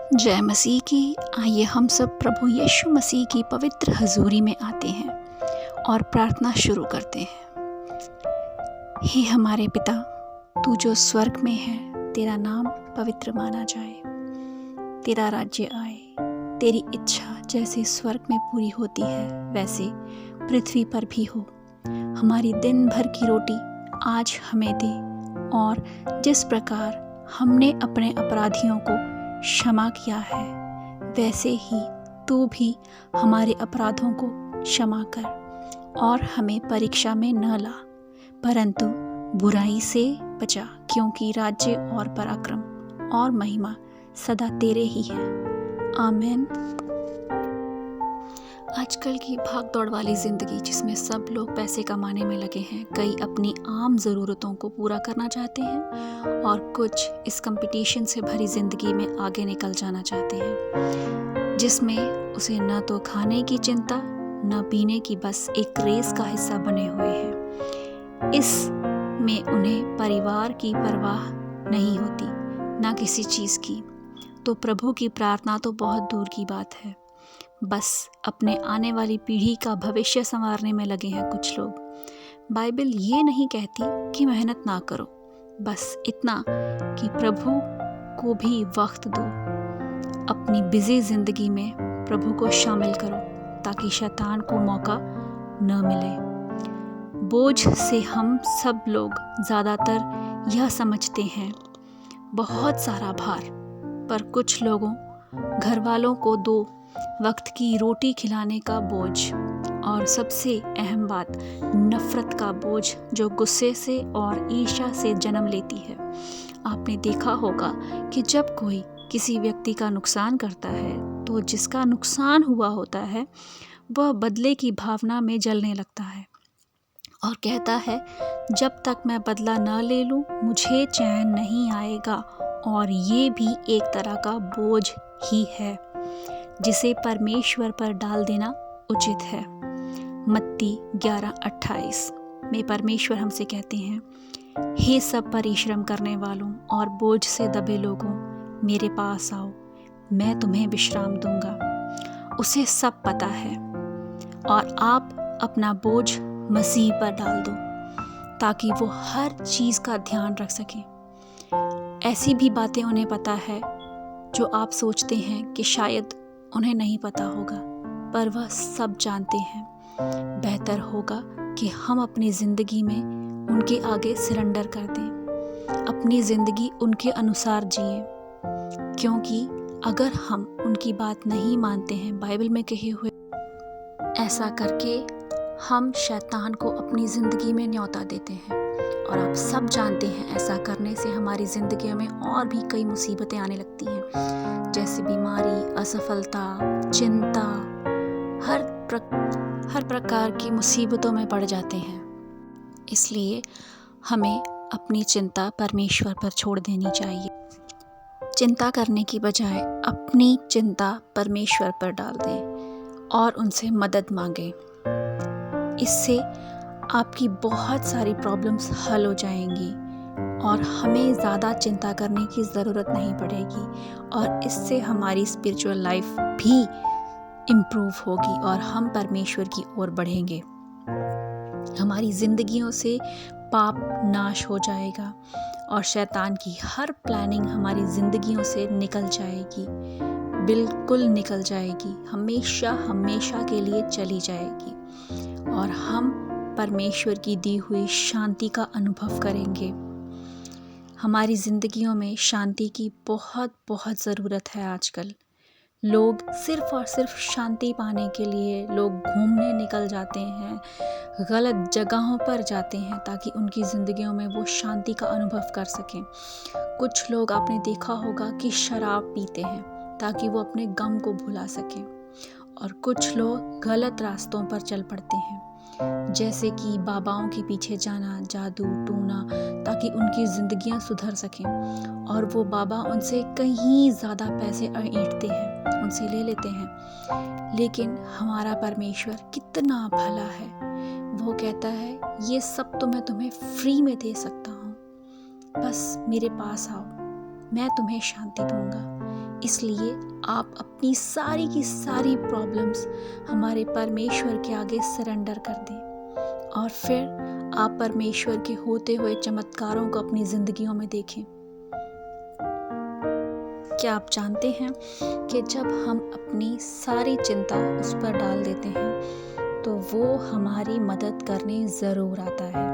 जय मसीह की। आइए हम सब प्रभु यीशु मसीह की पवित्र हजूरी में आते हैं और प्रार्थना शुरू करते हैं। हे हमारे पिता, तू जो स्वर्ग में है, तेरा नाम पवित्र माना जाए, तेरा राज्य आए, तेरी इच्छा जैसे स्वर्ग में पूरी होती है वैसे पृथ्वी पर भी हो। हमारी दिन भर की रोटी आज हमें दे, और जिस प्रकार हमने अपने अपराधियों को क्षमा किया है वैसे ही तू भी हमारे अपराधों को क्षमा कर, और हमें परीक्षा में न ला परंतु बुराई से बचा, क्योंकि राज्य और पराक्रम और महिमा सदा तेरे ही है। आमीन। आजकल की भाग दौड़ वाली ज़िंदगी, जिसमें सब लोग पैसे कमाने में लगे हैं, कई अपनी आम ज़रूरतों को पूरा करना चाहते हैं और कुछ इस कंपटीशन से भरी ज़िंदगी में आगे निकल जाना चाहते हैं, जिसमें उसे न तो खाने की चिंता न पीने की, बस एक रेस का हिस्सा बने हुए हैं। इसमें उन्हें परिवार की परवाह नहीं होती, ना किसी चीज़ की। तो प्रभु की प्रार्थना तो बहुत दूर की बात है, बस अपने आने वाली पीढ़ी का भविष्य संवारने में लगे हैं कुछ लोग। बाइबल ये नहीं कहती कि मेहनत ना करो, बस इतना कि प्रभु को भी वक्त दो। अपनी बिजी जिंदगी में प्रभु को शामिल करो ताकि शैतान को मौका न मिले। बोझ से हम सब लोग ज़्यादातर यह समझते हैं बहुत सारा भार, पर कुछ लोगों घर वालों को 2 वक्त की रोटी खिलाने का बोझ, और सबसे अहम बात नफरत का बोझ, जो गुस्से से और ईर्ष्या से जन्म लेती है। आपने देखा होगा कि जब कोई किसी व्यक्ति का नुकसान करता है तो जिसका नुकसान हुआ होता है वह बदले की भावना में जलने लगता है और कहता है, जब तक मैं बदला न ले लूं मुझे चैन नहीं आएगा। और ये भी एक तरह का बोझ ही है जिसे परमेश्वर पर डाल देना उचित है। मत्ती 11:28 में परमेश्वर हमसे कहते हैं, हे सब परिश्रम करने वालों और बोझ से दबे लोगों, मेरे पास आओ, मैं तुम्हें विश्राम दूंगा। उसे सब पता है, और आप अपना बोझ मसीह पर डाल दो ताकि वो हर चीज़ का ध्यान रख सकें। ऐसी भी बातें उन्हें पता है जो आप सोचते हैं कि शायद उन्हें नहीं पता होगा, पर वह सब जानते हैं। बेहतर होगा कि हम अपनी ज़िंदगी में उनके आगे सरेंडर कर दें, अपनी ज़िंदगी उनके अनुसार जिएं, क्योंकि अगर हम उनकी बात नहीं मानते हैं, बाइबल में कहे हुए, ऐसा करके हम शैतान को अपनी ज़िंदगी में न्योता देते हैं। और आप सब जानते हैं ऐसा करने से हमारी ज़िंदगी में और भी कई मुसीबतें आने लगती हैं, जैसे बीमारी, असफलता, चिंता, हर प्रकार की मुसीबतों में पड़ जाते हैं। इसलिए हमें अपनी चिंता परमेश्वर पर छोड़ देनी चाहिए। चिंता करने की बजाय अपनी चिंता परमेश्वर पर डाल दें और उनसे मदद मांगें। इससे आपकी बहुत सारी प्रॉब्लम्स हल हो जाएंगी और हमें ज़्यादा चिंता करने की ज़रूरत नहीं पड़ेगी, और इससे हमारी स्पिरिचुअल लाइफ भी इम्प्रूव होगी और हम परमेश्वर की ओर बढ़ेंगे। हमारी ज़िंदगियों से पाप नाश हो जाएगा और शैतान की हर प्लानिंग हमारी ज़िंदगियों से निकल जाएगी, बिल्कुल निकल जाएगी, हमेशा के लिए चली जाएगी, और हम परमेश्वर की दी हुई शांति का अनुभव करेंगे। हमारी ज़िंदगियों में शांति की बहुत ज़रूरत है। आजकल लोग सिर्फ़ और सिर्फ शांति पाने के लिए लोग घूमने निकल जाते हैं, गलत जगहों पर जाते हैं ताकि उनकी ज़िंदगियों में वो शांति का अनुभव कर सकें। कुछ लोग आपने देखा होगा कि शराब पीते हैं ताकि वो अपने गम को भुला सकें, और कुछ लोग गलत रास्तों पर चल पड़ते हैं, जैसे कि बाबाओं के पीछे जाना, जादू टूना, ताकि उनकी ज़िंदगियां सुधर सकें, और वो बाबा उनसे कहीं ज़्यादा पैसे ऐंठते हैं, उनसे ले लेते हैं। लेकिन हमारा परमेश्वर कितना भला है, वो कहता है, ये सब तो मैं तुम्हें फ्री में दे सकता हूँ, बस मेरे पास आओ, मैं तुम्हें शांति दूंगा। इसलिए आप अपनी सारी की सारी प्रॉब्लम्स हमारे परमेश्वर के आगे सरेंडर कर दें और फिर आप परमेश्वर के होते हुए चमत्कारों को अपनी ज़िंदगियों में देखें। क्या आप जानते हैं कि जब हम अपनी सारी चिंता उस पर डाल देते हैं तो वो हमारी मदद करने ज़रूर आता है।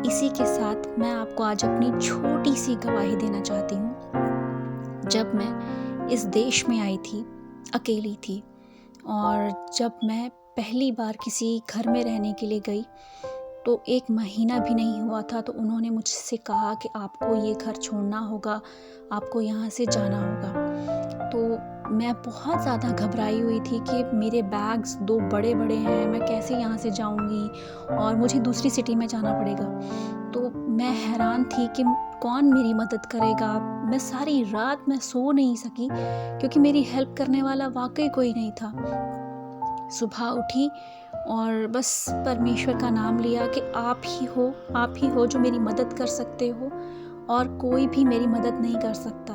इसी के साथ मैं आपको आज अपनी छोटी सी गवाही देना चाहती हूँ। जब मैं इस देश में आई थी, अकेली थी, और जब मैं पहली बार किसी घर में रहने के लिए गई तो 1 महीना भी नहीं हुआ था, तो उन्होंने मुझसे कहा कि आपको ये घर छोड़ना होगा, आपको यहाँ से जाना होगा। तो मैं बहुत ज़्यादा घबराई हुई थी कि मेरे बैग्स 2 बड़े-बड़े हैं, मैं कैसे यहाँ से जाऊँगी और मुझे दूसरी सिटी में जाना पड़ेगा। तो मैं हैरान थी कि कौन मेरी मदद करेगा। मैं सारी रात मैं सो नहीं सकी क्योंकि मेरी हेल्प करने वाला वाक़ई कोई नहीं था। सुबह उठी और बस परमेश्वर का नाम लिया कि आप ही हो जो मेरी मदद कर सकते हो और कोई भी मेरी मदद नहीं कर सकता।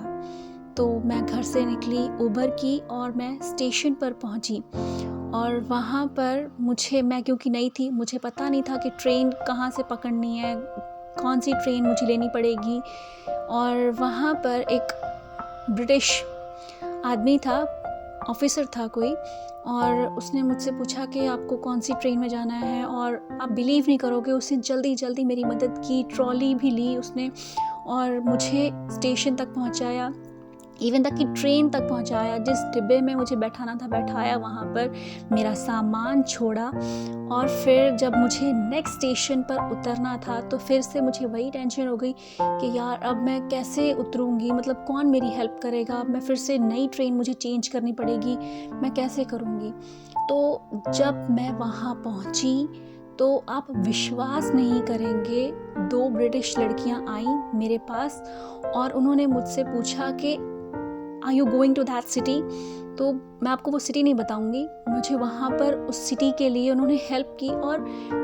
तो मैं घर से निकली, उबर की और मैं स्टेशन पर पहुंची और वहाँ पर मैं क्योंकि नई थी, मुझे पता नहीं था कि ट्रेन कहाँ से पकड़नी है, कौन सी ट्रेन मुझे लेनी पड़ेगी। और वहाँ पर एक ब्रिटिश आदमी था, ऑफिसर था कोई, और उसने मुझसे पूछा कि आपको कौन सी ट्रेन में जाना है, और आप बिलीव नहीं करोगे उसने जल्दी जल्दी मेरी मदद की, ट्रॉली भी ली उसने और मुझे स्टेशन तक पहुंचाया, इवन तक कि ट्रेन तक पहुंचाया। जिस डिब्बे में मुझे बैठाना था बैठाया, वहाँ पर मेरा सामान छोड़ा और फिर जब मुझे नेक्स्ट स्टेशन पर उतरना था तो फिर से मुझे वही टेंशन हो गई कि यार अब मैं कैसे उतरूँगी, मतलब कौन मेरी हेल्प करेगा, अब मैं फिर से नई ट्रेन मुझे चेंज करनी पड़ेगी, मैं कैसे करूँगी। तो जब मैं वहाँ पहुँची तो आप विश्वास नहीं करेंगे, 2 ब्रिटिश लड़कियाँ आईं मेरे पास और उन्होंने मुझसे पूछा कि are you going to that city. तो मैं आपको वो सिटी नहीं बताऊंगी, मुझे वहाँ पर उस सिटी के लिए उन्होंने हेल्प की। और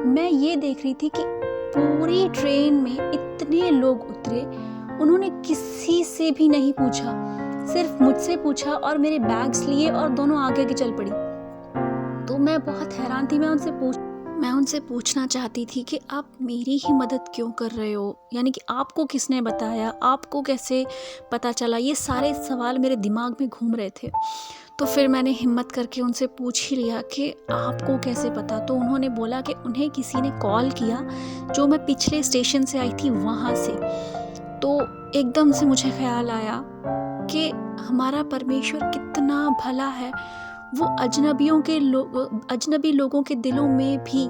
मैं ये देख रही थी कि पूरी ट्रेन में इतने लोग उतरे, उन्होंने किसी से भी नहीं पूछा, सिर्फ मुझसे पूछा और मेरे बैग्स लिए और दोनों आगे की चल पड़ी। तो मैं बहुत हैरान थी, मैं उनसे पूछना चाहती थी कि आप मेरी ही मदद क्यों कर रहे हो, यानी कि आपको किसने बताया, आपको कैसे पता चला, ये सारे सवाल मेरे दिमाग में घूम रहे थे। तो फिर मैंने हिम्मत करके उनसे पूछ ही लिया कि आपको कैसे पता। तो उन्होंने बोला कि उन्हें किसी ने कॉल किया जो मैं पिछले स्टेशन से आई थी वहाँ से। तो एकदम से मुझे ख्याल आया कि हमारा परमेश्वर कितना भला है, वो अजनबी लोगों के दिलों में भी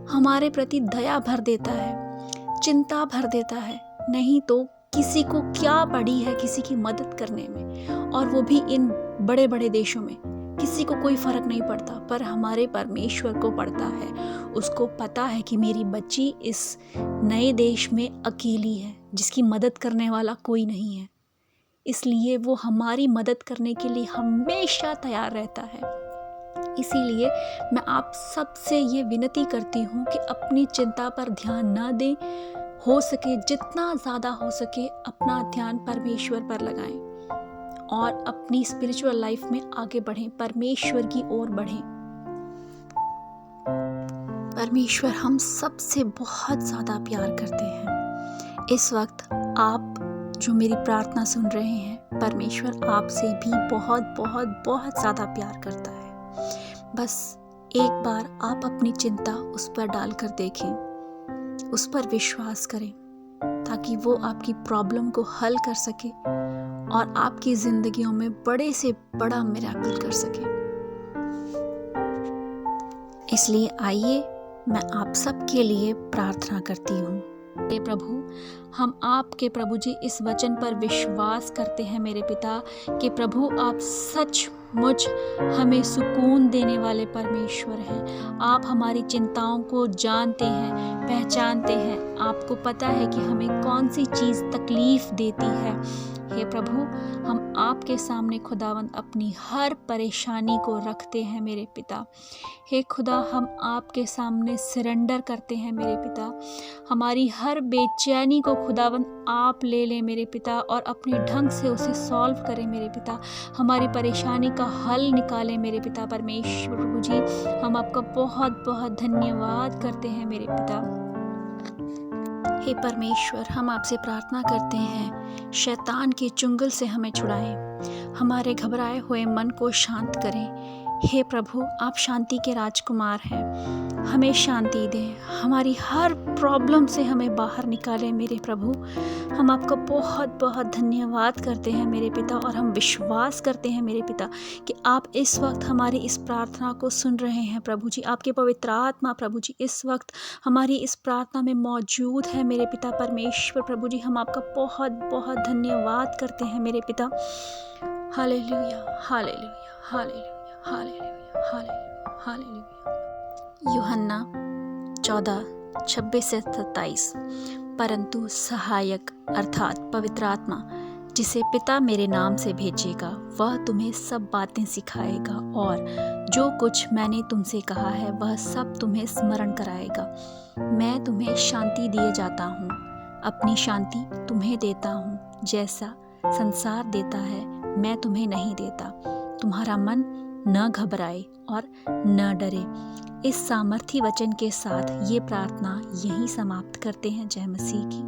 हमारे प्रति दया भर देता है, चिंता भर देता है। नहीं तो किसी को क्या पड़ी है किसी की मदद करने में, और वो भी इन बड़े बड़े देशों में किसी को कोई फर्क नहीं पड़ता, पर हमारे परमेश्वर को पड़ता है। उसको पता है कि मेरी बच्ची इस नए देश में अकेली है, जिसकी मदद करने वाला कोई नहीं है, इसलिए वो हमारी मदद करने के लिए हमेशा तैयार रहता है। इसीलिए मैं आप सबसे ये विनती करती हूँ कि अपनी चिंता पर ध्यान ना दें, हो सके जितना ज़्यादा हो सके अपना ध्यान परमेश्वर पर लगाएं और अपनी स्पिरिचुअल लाइफ में आगे बढ़ें, परमेश्वर की ओर बढ़ें। परमेश्वर हम सबसे बहुत ज़्यादा प्यार करते हैं। इस वक्त आप जो मेरी प्रार्थना सुन रहे हैं, परमेश्वर आपसे भी बहुत बहुत बहुत ज़्यादा प्यार करता है। बस एक बार आप अपनी चिंता उस पर डालकर देखें, उस पर विश्वास करें, ताकि वो आपकी प्रॉब्लम को हल कर सके और आपकी ज़िंदगियों में बड़े से बड़ा मिरेकल कर सके। इसलिए आइए मैं आप सबके लिए प्रार्थना करती हूँ। हे प्रभु, हम आपके प्रभु जी इस वचन पर विश्वास करते हैं मेरे पिता कि प्रभु आप सचमुच हमें सुकून देने वाले परमेश्वर हैं। आप हमारी चिंताओं को जानते हैं, पहचानते हैं। आपको पता है कि हमें कौन सी चीज़ तकलीफ़ देती है। हे प्रभु, हम आपके सामने खुदावंद अपनी हर परेशानी को रखते हैं मेरे पिता। हे खुदा, हम आपके सामने सरेंडर करते हैं मेरे पिता। हमारी हर बेचैनी को खुदावंद आप ले लें मेरे पिता और अपने ढंग से उसे सॉल्व करें मेरे पिता। हमारी परेशानी का हल निकालें मेरे पिता परमेश्वर प्रभु जी। हम आपका बहुत बहुत धन्यवाद करते हैं मेरे पिता। हे परमेश्वर, हम आपसे प्रार्थना करते हैं, शैतान के चुंगल से हमें छुड़ाएं, हमारे घबराए हुए मन को शांत करें। हे प्रभु, आप शांति के राजकुमार हैं, हमें शांति दें, हमारी हर प्रॉब्लम से हमें बाहर निकालें मेरे प्रभु। हम आपका बहुत बहुत धन्यवाद करते हैं मेरे पिता, और हम विश्वास करते हैं मेरे पिता कि आप इस वक्त हमारी इस प्रार्थना को सुन रहे हैं प्रभु जी। आपके पवित्र आत्मा प्रभु जी इस वक्त हमारी इस प्रार्थना में मौजूद है मेरे पिता परमेश्वर प्रभु जी। हम आपका बहुत बहुत धन्यवाद करते हैं मेरे पिता। Hallelujah hallelujah hallelujah hallelujah hallelujah hallelujah. यूहन्ना 14:26-27। परंतु सहायक अर्थात पवित्र आत्मा, जिसे पिता मेरे नाम से भेजेगा, वह तुम्हें सब बातें सिखाएगा और जो कुछ मैंने तुमसे कहा है वह सब तुम्हें स्मरण कराएगा। मैं तुम्हें शांति दिए जाता हूँ, अपनी शांति तुम्हें देता हूँ। जैसा संसार देता है मैं तुम्हें नहीं देता। तुम्हारा मन न घबराए और न डरे। इस सामर्थी वचन के साथ ये प्रार्थना यहीं समाप्त करते हैं। जय मसीह की।